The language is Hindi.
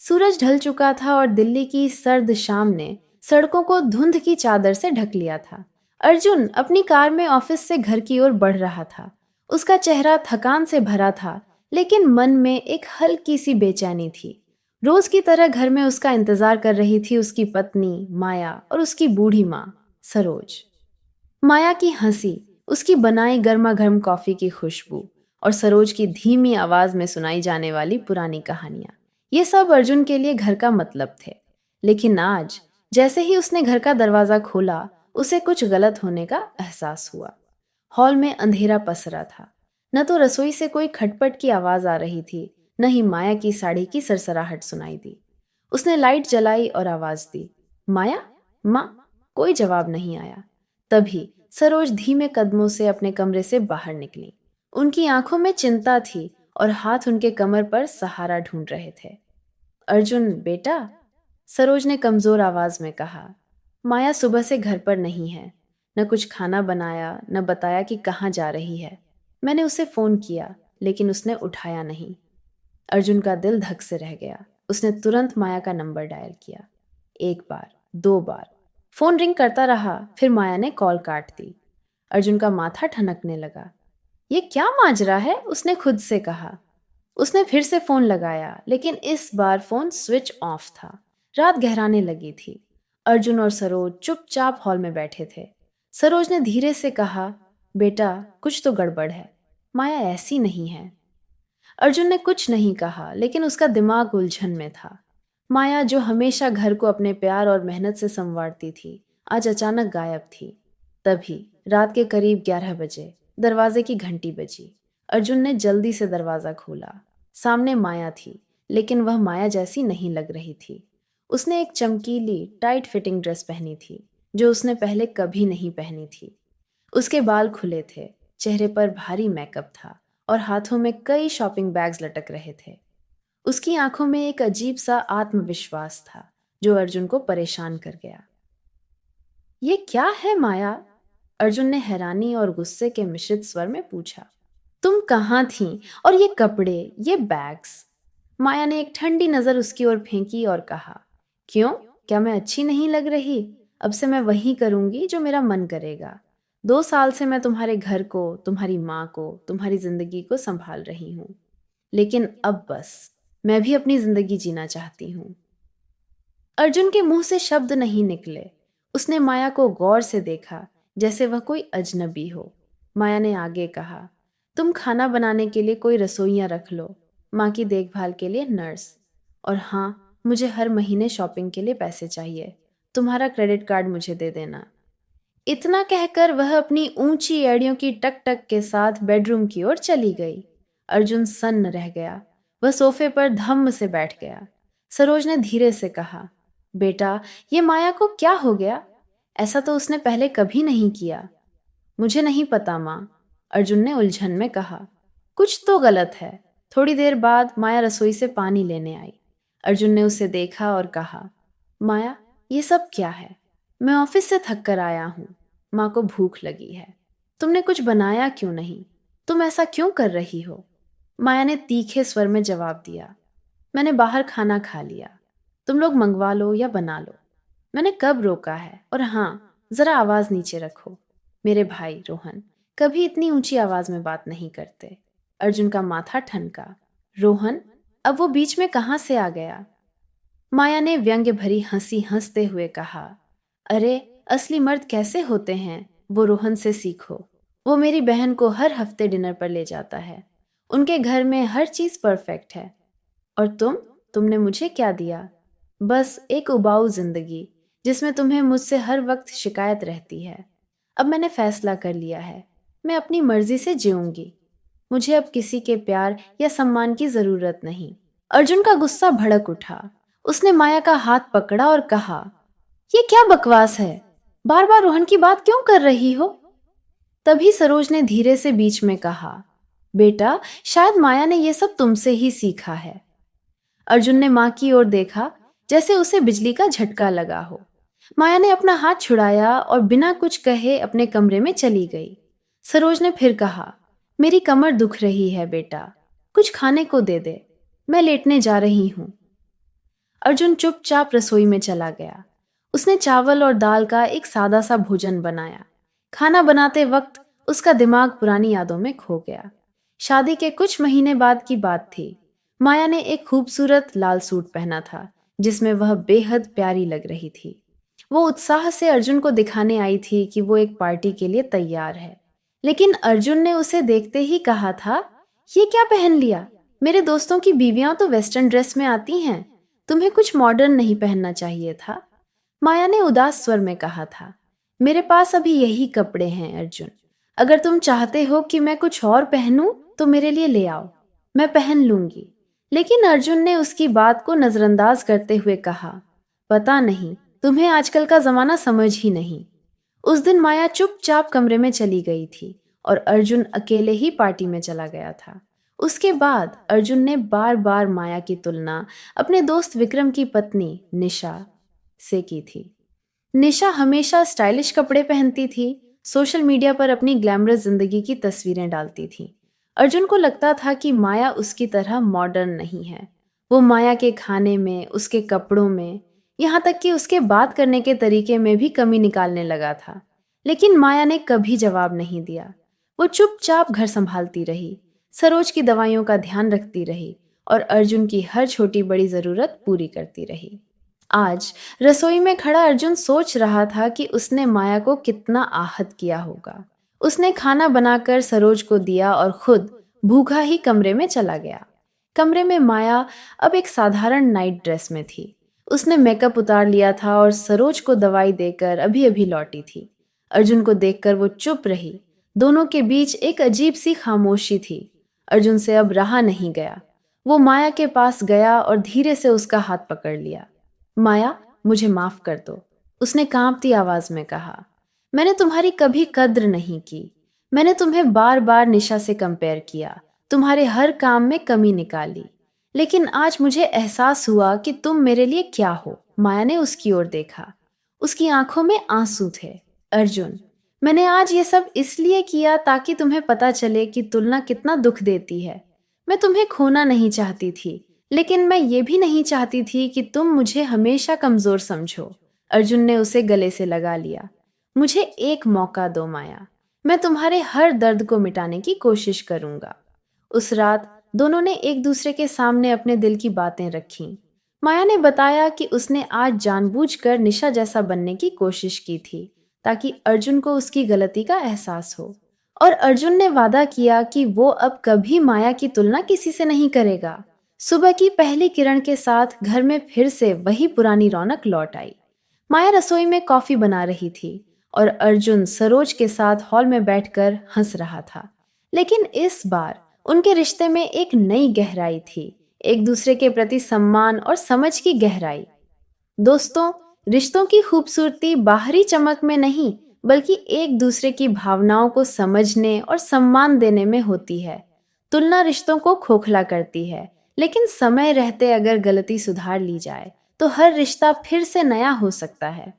सूरज ढल चुका था और दिल्ली की सर्द शाम ने सड़कों को धुंध की चादर से ढक लिया था। अर्जुन अपनी कार में ऑफिस से घर की ओर बढ़ रहा था। उसका चेहरा थकान से भरा था, लेकिन मन में एक हल्की सी बेचैनी थी। रोज की तरह घर में उसका इंतजार कर रही थी उसकी पत्नी माया और उसकी बूढ़ी माँ सरोज। माया की हंसी, उसकी बनाई गर्मा गर्म कॉफी की खुशबू और सरोज की धीमी आवाज में सुनाई जाने वाली पुरानी कहानियां, ये सब अर्जुन के लिए घर का मतलब थे। लेकिन आज जैसे ही उसने घर का दरवाजा खोला, उसे कुछ गलत होने का एहसास हुआ। हॉल में अंधेरा पसरा था। न तो रसोई से कोई खटपट की आवाज आ रही थी, न ही माया की साड़ी की सरसराहट सुनाई दी। उसने लाइट जलाई और आवाज दी, माया, माँ। कोई जवाब नहीं आया। तभी सरोज धीमे कदमों से अपने कमरे से बाहर निकली। उनकी आंखों में चिंता थी और हाथ उनके कमर पर सहारा ढूंढ रहे थे। अर्जुन बेटा, सरोज ने कमजोर आवाज में कहा। माया सुबह से घर पर नहीं है। न कुछ खाना बनाया, न बताया कि कहाँ जा रही है। मैंने उसे फोन किया, लेकिन उसने उठाया नहीं। अर्जुन का दिल धक से रह गया। उसने तुरंत माया का नंबर डायल किया। एक बार, दो बार, फोन रिंग करता रहा, फिर माया ने कॉल काट दी। अर्जुन का माथा ठनकने लगा। ये क्या माजरा है, उसने खुद से कहा। उसने फिर से फोन लगाया, लेकिन इस बार फोन स्विच ऑफ था। रात गहराने लगी थी। अर्जुन और सरोज चुपचाप हॉल में बैठे थे। सरोज ने धीरे से कहा, बेटा कुछ तो गड़बड़ है। माया ऐसी नहीं है। अर्जुन ने कुछ नहीं कहा, लेकिन उसका दिमाग उलझन में था। माया, जो हमेशा घर को अपने प्यार और मेहनत से संवारती थी, आज अचानक गायब थी। तभी रात के करीब 11 बजे दरवाजे की घंटी बजी। अर्जुन ने जल्दी से दरवाजा खोला। सामने माया थी, लेकिन वह माया जैसी नहीं लग रही थी। उसने एक चमकीली टाइट फिटिंग ड्रेस पहनी थी, जो उसने पहले कभी नहीं पहनी थी। उसके बाल खुले थे, चेहरे पर भारी मेकअप था और हाथों में कई शॉपिंग बैग्स लटक रहे थे। उसकी आंखों में एक अजीब सा आत्मविश्वास था, जो अर्जुन को परेशान कर गया। ये क्या है माया? अर्जुन ने हैरानी और गुस्से के मिश्रित स्वर में पूछा। तुम कहाँ थी? और ये कपड़े, ये बैग्स? माया ने एक ठंडी नजर उसकी ओर फेंकी और कहा, क्यों, क्या मैं अच्छी नहीं लग रही? अब से मैं वही करूंगी जो मेरा मन करेगा। 2 साल से मैं तुम्हारे घर को, तुम्हारी माँ को, तुम्हारी जिंदगी को संभाल रही हूँ। लेकिन अब बस मैं भी अपनी जिंदगी जीना चाहती हूँ। अर्जुन के मुंह से शब्द नहीं निकले। उसने माया को गौर से देखा, जैसे वह कोई अजनबी हो। माया ने आगे कहा, तुम खाना बनाने के लिए कोई रसोइयाँ रख लो, माँ की देखभाल के लिए नर्स। और हाँ, मुझे हर महीने शॉपिंग के लिए पैसे चाहिए। तुम्हारा क्रेडिट कार्ड मुझे दे देना। इतना कहकर वह अपनी ऊंची एड़ियों की टक टक के साथ बेडरूम की ओर चली गई। अर्जुन सन्न रह गया। वह सोफे पर धम्म से बैठ गया। सरोज ने धीरे से कहा, बेटा, ये माया को क्या हो गया? ऐसा तो उसने पहले कभी नहीं किया। मुझे नहीं पता माँ, अर्जुन ने उलझन में कहा। कुछ तो गलत है। थोड़ी देर बाद माया रसोई से पानी लेने आई। अर्जुन ने उसे देखा और कहा, माया, ये सब क्या है? मैं ऑफिस से थक कर आया हूँ। माँ को भूख लगी है। तुमने कुछ बनाया क्यों नहीं? तुम ऐसा क्यों कर रही हो? माया ने तीखे स्वर में जवाब दिया, मैंने बाहर खाना खा लिया। तुम लोग मंगवा लो या बना लो। मैंने कब रोका है? और हाँ, जरा आवाज नीचे रखो। मेरे भाई रोहन कभी इतनी ऊंची आवाज में बात नहीं करते। अर्जुन का माथा ठनका। रोहन? अब वो बीच में कहाँ से आ गया? माया ने व्यंग्य भरी हंसी हंसते हुए कहा, अरे, असली मर्द कैसे होते हैं वो रोहन से सीखो। वो मेरी बहन को हर हफ्ते डिनर पर ले जाता है। उनके घर में हर चीज परफेक्ट है। और तुमने मुझे क्या दिया? बस एक उबाऊ जिंदगी, जिसमें तुम्हें मुझसे हर वक्त शिकायत रहती है। अब मैंने फैसला कर लिया है, मैं अपनी मर्जी से जीऊंगी। मुझे अब किसी के प्यार या सम्मान की जरूरत नहीं। अर्जुन का गुस्सा भड़क उठा। उसने माया का हाथ पकड़ा और कहा, ये क्या बकवास है? बार बार रोहन की बात क्यों कर रही हो? तभी सरोज ने धीरे से बीच में कहा, बेटा, शायद माया ने यह सब तुमसे ही सीखा है। अर्जुन ने मां की ओर देखा, जैसे उसे बिजली का झटका लगा हो। माया ने अपना हाथ छुड़ाया और बिना कुछ कहे अपने कमरे में चली गई। सरोज ने फिर कहा, मेरी कमर दुख रही है बेटा, कुछ खाने को दे दे, मैं लेटने जा रही हूं। अर्जुन चुपचाप रसोई में चला गया। उसने चावल और दाल का एक सादा सा भोजन बनाया। खाना बनाते वक्त उसका दिमाग पुरानी यादों में खो गया। शादी के कुछ महीने बाद की बात थी। माया ने एक खूबसूरत लाल सूट पहना था, जिसमें वह बेहद प्यारी लग रही थी। वो उत्साह से अर्जुन को दिखाने आई थी कि वो एक पार्टी के लिए तैयार है। लेकिन अर्जुन ने उसे देखते ही कहा था, ये क्या पहन लिया? मेरे दोस्तों की बीवियां तो वेस्टर्न ड्रेस में आती हैं। तुम्हें कुछ मॉडर्न नहीं पहनना चाहिए था। माया ने उदास स्वर में कहा था, मेरे पास अभी यही कपड़े हैं अर्जुन। अगर तुम चाहते हो कि मैं कुछ और पहनूं तो मेरे लिए ले आओ, मैं पहन लूंगी। लेकिन अर्जुन ने उसकी बात को नजरअंदाज करते हुए कहा, पता नहीं, तुम्हें आजकल का जमाना समझ ही नहीं। उस दिन माया चुपचाप कमरे में चली गई थी और अर्जुन अकेले ही पार्टी में चला गया था। उसके बाद अर्जुन ने बार बार माया की तुलना अपने दोस्त विक्रम की पत्नी निशा से की थी। निशा हमेशा स्टाइलिश कपड़े पहनती थी, सोशल मीडिया पर अपनी ग्लैमरस जिंदगी की तस्वीरें डालती थी। अर्जुन को लगता था कि माया उसकी तरह मॉडर्न नहीं है। वो माया के खाने में, उसके कपड़ों में, यहाँ तक कि उसके बात करने के तरीके में भी कमी निकालने लगा था। लेकिन माया ने कभी जवाब नहीं दिया। वो चुपचाप घर संभालती रही, सरोज की दवाइयों का ध्यान रखती रही और अर्जुन की हर छोटी बड़ी जरूरत पूरी करती रही। आज रसोई में खड़ा अर्जुन सोच रहा था कि उसने माया को कितना आहत किया होगा। उसने खाना बनाकर सरोज को दिया और खुद भूखा ही कमरे में चला गया। कमरे में माया अब एक साधारण नाइट ड्रेस में थी। उसने मेकअप उतार लिया था और सरोज को दवाई देकर अभी अभी लौटी थी। अर्जुन को देखकर वो चुप रही। दोनों के बीच एक अजीब सी खामोशी थी। अर्जुन से अब रहा नहीं गया। वो माया के पास गया और धीरे से उसका हाथ पकड़ लिया। माया, मुझे माफ कर दो, उसने कांपती आवाज में कहा। मैंने तुम्हारी कभी कद्र नहीं की। मैंने तुम्हें बार बार निशा से कंपेयर किया, तुम्हारे हर काम में कमी निकाली। लेकिन आज मुझे एहसास हुआ कि तुम मेरे लिए क्या हो। माया ने उसकी ओर देखा। उसकी आंखों में आंसू थे। अर्जुन, मैंने आज ये सब इसलिए किया ताकि तुम्हें पता चले कि तुलना कितना दुख देती है। मैं तुम्हें खोना नहीं चाहती थी, लेकिन मैं ये भी नहीं चाहती थी कि तुम मुझे हमेशा कमजोर समझो। अर्जुन ने उसे गले से लगा लिया। मुझे एक मौका दो माया, मैं तुम्हारे हर दर्द को मिटाने की कोशिश करूंगा। उस रात दोनों ने एक दूसरे के सामने अपने दिल की बातें रखीं। माया ने बताया कि उसने आज जानबूझकर निशा जैसा बनने की कोशिश की थी ताकि अर्जुन को उसकी गलती का एहसास हो। और अर्जुन ने वादा किया कि वो अब कभी माया की तुलना किसी से नहीं करेगा। सुबह की पहली किरण के साथ घर में फिर से वही पुरानी रौनक लौट आई। माया रसोई में कॉफी बना रही थी और अर्जुन सरोज के साथ हॉल में बैठकर हंस रहा था। लेकिन इस बार उनके रिश्ते में एक नई गहराई थी, एक दूसरे के प्रति सम्मान और समझ की गहराई। दोस्तों, रिश्तों की खूबसूरती बाहरी चमक में नहीं, बल्कि एक दूसरे की भावनाओं को समझने और सम्मान देने में होती है। तुलना रिश्तों को खोखला करती है, लेकिन समय रहते अगर गलती सुधार ली जाए तो हर रिश्ता फिर से नया हो सकता है।